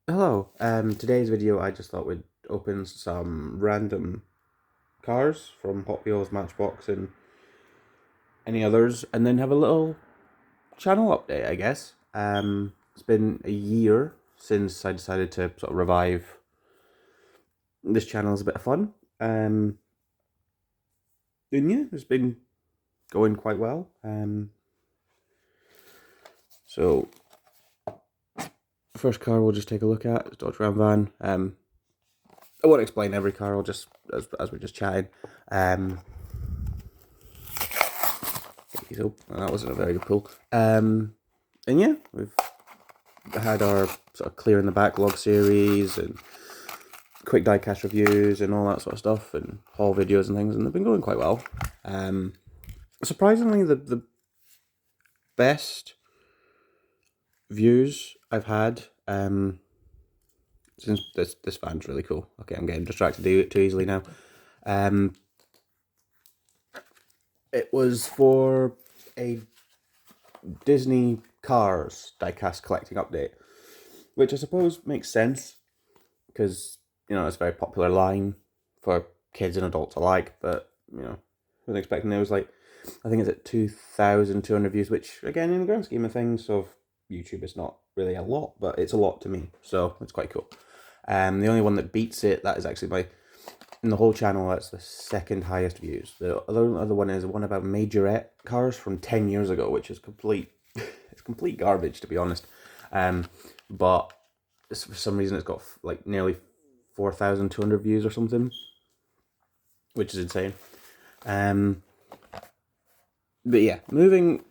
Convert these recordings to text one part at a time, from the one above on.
Hello. Today's video I just thought we'd open some random cars from Hot Wheels, Matchbox, and any others, and then have a little channel update, I guess. It's been a year since I decided to sort of revive this channel as a bit of fun. And yeah, it's been going quite well. So first car we'll just take a look at is Dodge Ram van. I won't explain every car. I'll just as we're just chatting. So that wasn't a very good pull. And yeah, we've had our sort of clearing the backlog series and quick diecast reviews and all that sort of stuff and haul videos and things, and they've been going quite well. Surprisingly, the best views I've had since this van's really cool. Okay, I'm getting distracted too easily now. It was for a Disney Cars diecast collecting update, which I suppose makes sense because it's a very popular line for kids and adults alike. But I wasn't expecting there was I think it's at 2,200 views, which again in the grand scheme of things of YouTube is not really a lot, but it's a lot to me, so it's quite cool. The only one that beats it, that is actually in the whole channel, that's the second highest views. The other one is one about Majorette cars from 10 years ago, which is it's complete garbage, to be honest. But for some reason it's got nearly 4,200 views or something, which is insane. But yeah, moving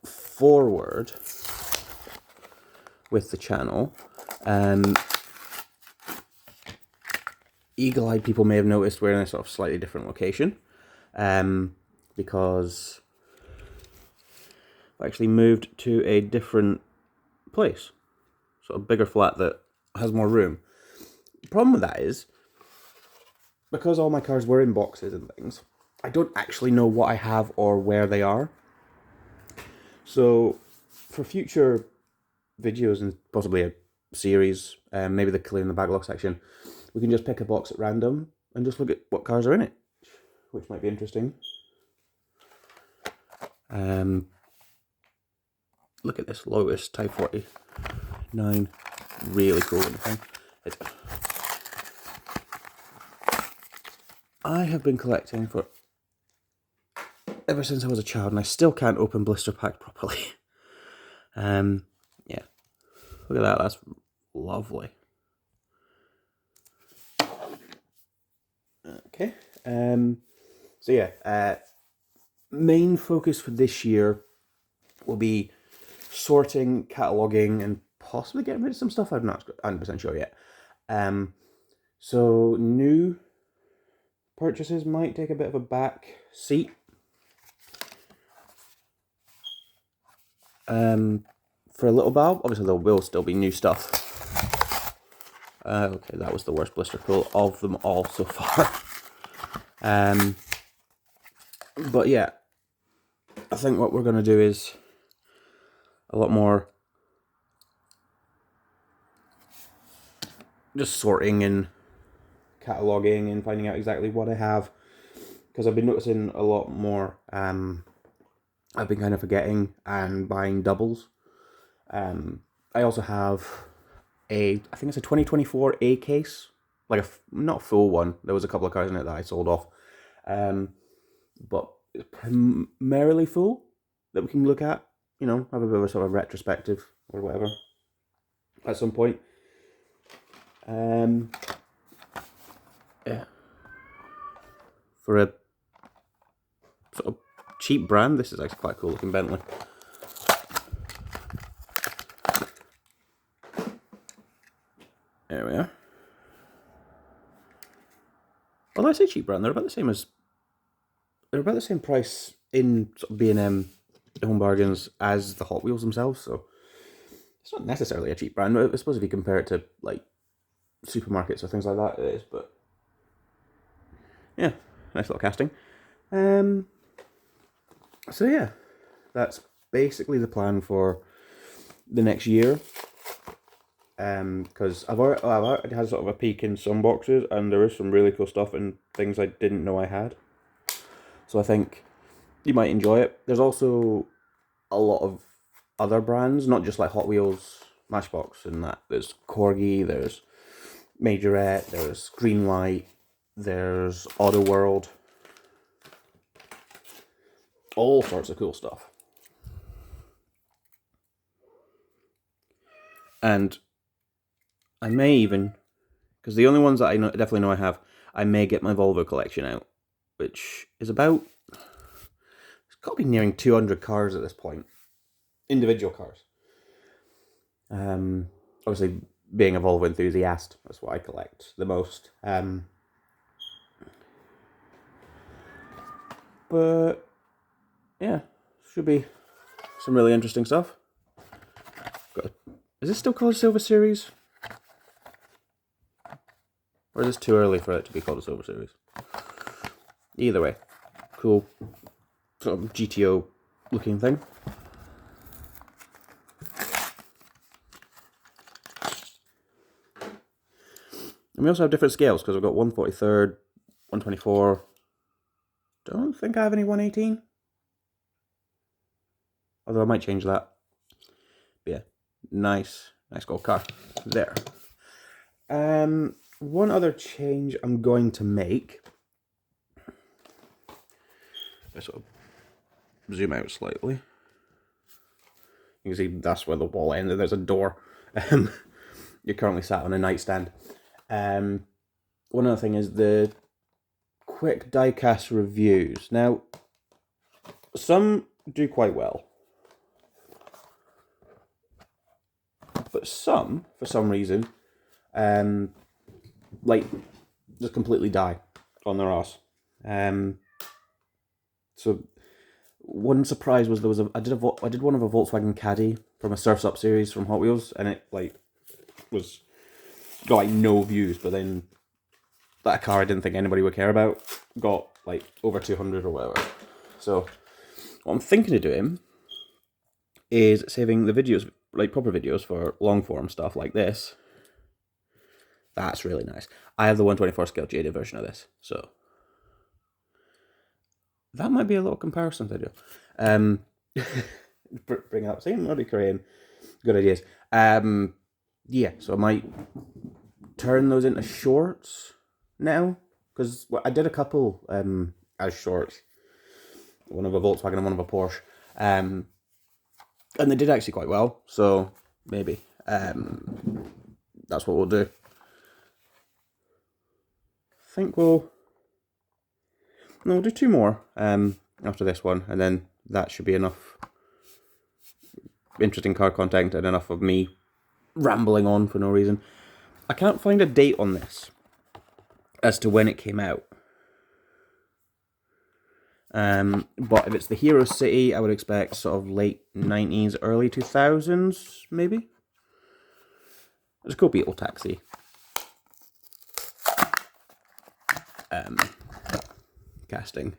forward with the channel, eagle-eyed people may have noticed we're in a sort of slightly different location, because I actually moved to a different place, sort of bigger flat that has more room. The problem with that is, because all my cars were in boxes and things, I don't actually know what I have or where they are. So for future videos and possibly a series, maybe the clearing the backlog section, we can just pick a box at random and just look at what cars are in it, which might be interesting. Look at this Lotus Type 49, really cool thing. I have been collecting for ever since I was a child, and I still can't open blister pack properly. Yeah, look at that. That's lovely. Okay. So yeah, main focus for this year will be sorting, cataloging, and possibly getting rid of some stuff I'm not 100% sure yet. So new purchases might take a bit of a back seat. For a little while, obviously there will still be new stuff. Okay, that was the worst blister pull of them all so far. But yeah, I think what we're going to do is a lot more just sorting and cataloging and finding out exactly what I have, because I've been noticing a lot more. I've been kind of forgetting and buying doubles. I also have I think it's a 2024 A case, like not a full one. There was a couple of cars in it that I sold off, but it's primarily full that we can look at. Have a bit of a sort of retrospective or whatever at some point. Yeah, for a sort of cheap brand, this is actually quite a cool looking Bentley. There we are. Although I say cheap brand, they're about the same price in sort of B&M Home Bargains as the Hot Wheels themselves, so it's not necessarily a cheap brand. I suppose if you compare it to like supermarkets or things like that, it is. But yeah, nice little casting. So yeah, that's basically the plan for the next year. because I've already had sort of a peek in some boxes, and there is some really cool stuff and things I didn't know I had. So I think you might enjoy it. There's also a lot of other brands, not just like Hot Wheels, Matchbox, and that. There's Corgi, there's Majorette, there's Greenlight, there's Auto World, all sorts of cool stuff. And I may even, because the only ones that I definitely know I have, I may get my Volvo collection out, which is about, it's got to be nearing 200 cars at this point, individual cars. Obviously, being a Volvo enthusiast, that's what I collect the most. But yeah, should be some really interesting stuff. Is this still called a Silver Series? Or is this too early for it to be called a Silver Series? Either way, cool sort of GTO looking thing. And we also have different scales because we've got 143rd, 124. Don't think I have any 118. Although I might change that. But yeah, nice gold car there. One other change I'm going to make. I sort of zoom out slightly. You can see that's where the wall ended. There's a door. You're currently sat on a nightstand. One other thing is the quick diecast reviews. Now, some do quite well, but some, for some reason, like just completely die on their ass. So one surprise was I did one of a Volkswagen Caddy from a Surf's Up series from Hot Wheels, and it got like no views, but then that car I didn't think anybody would care about got like over 200 or whatever. So what I'm thinking of doing is saving the videos, like proper videos, for long form stuff like this. That's really nice. I have the 124 scale jaded version of this, so that might be a little comparison video. Bring up same Nordic Korean, good ideas. Yeah, so I might turn those into shorts now, because I did a couple as shorts, one of a Volkswagen and one of a Porsche, and they did actually quite well. So maybe that's what we'll do. I think we'll do two more after this one, and then that should be enough interesting car content and enough of me rambling on for no reason. I can't find a date on this as to when it came out. But if it's the Hero City, I would expect sort of late 90s, early 2000s, maybe. Let's go Beetle Taxi. Casting.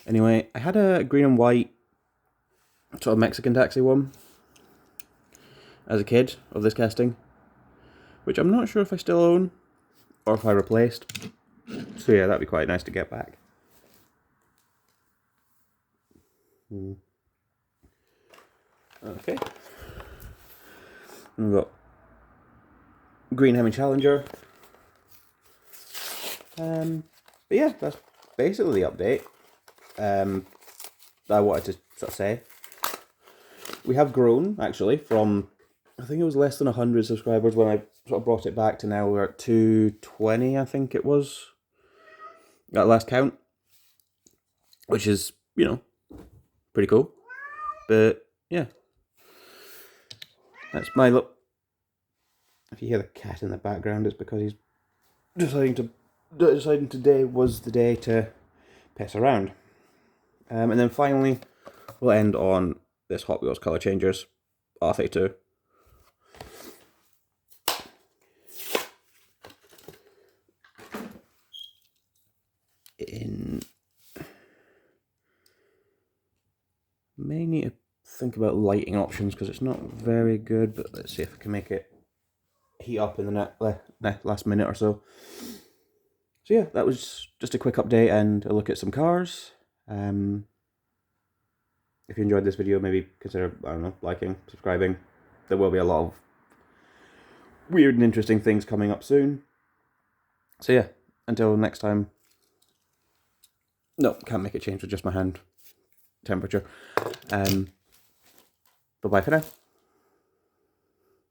Anyway, I had a green and white sort of Mexican taxi one as a kid of this casting, which I'm not sure if I still own or if I replaced. So yeah, that'd be quite nice to get back. Okay. We've got green Hemi Challenger. But yeah, that's basically the update that I wanted to sort of say. We have grown, actually, from, I think it was less than 100 subscribers when I sort of brought it back, to now we're at 220, I think it was, at last count. Which is, pretty cool. But, yeah. That's my look. If you hear the cat in the background, it's because he's deciding today was the day to piss around. And then finally, we'll end on this Hot Wheels Colour Changers R32. May need to think about lighting options because it's not very good, but let's see if I can make it heat up in the last minute or so. So yeah, that was just a quick update and a look at some cars. If you enjoyed this video, maybe consider, I don't know, liking, subscribing. There will be a lot of weird and interesting things coming up soon. So yeah, until next time. No, can't make it change with just my hand temperature. Bye-bye for now.